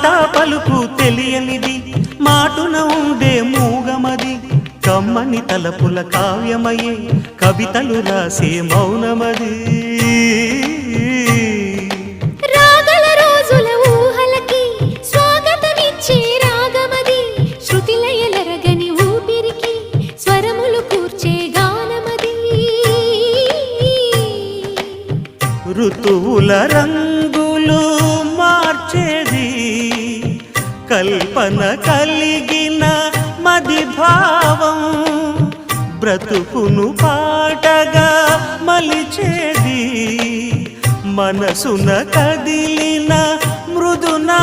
మాట పలుకు తెలియనిది మాటున ఉండే మూగమది కమ్మని తలపుల కావ్యమయే కవితలు రాసే మౌనమది రాగల రోజుల ఊహలకి స్వాగతమిచ్చే రాగమది శృతిలయలరగని ఊపిరికి స్వరములు కూర్చే గానమది ఋతువుల రంగులు మార్చేది కల్పన కలిగిన మది భావం బ్రతుకును పాటగా మలిచేది మనసున కదిలిన మృదునా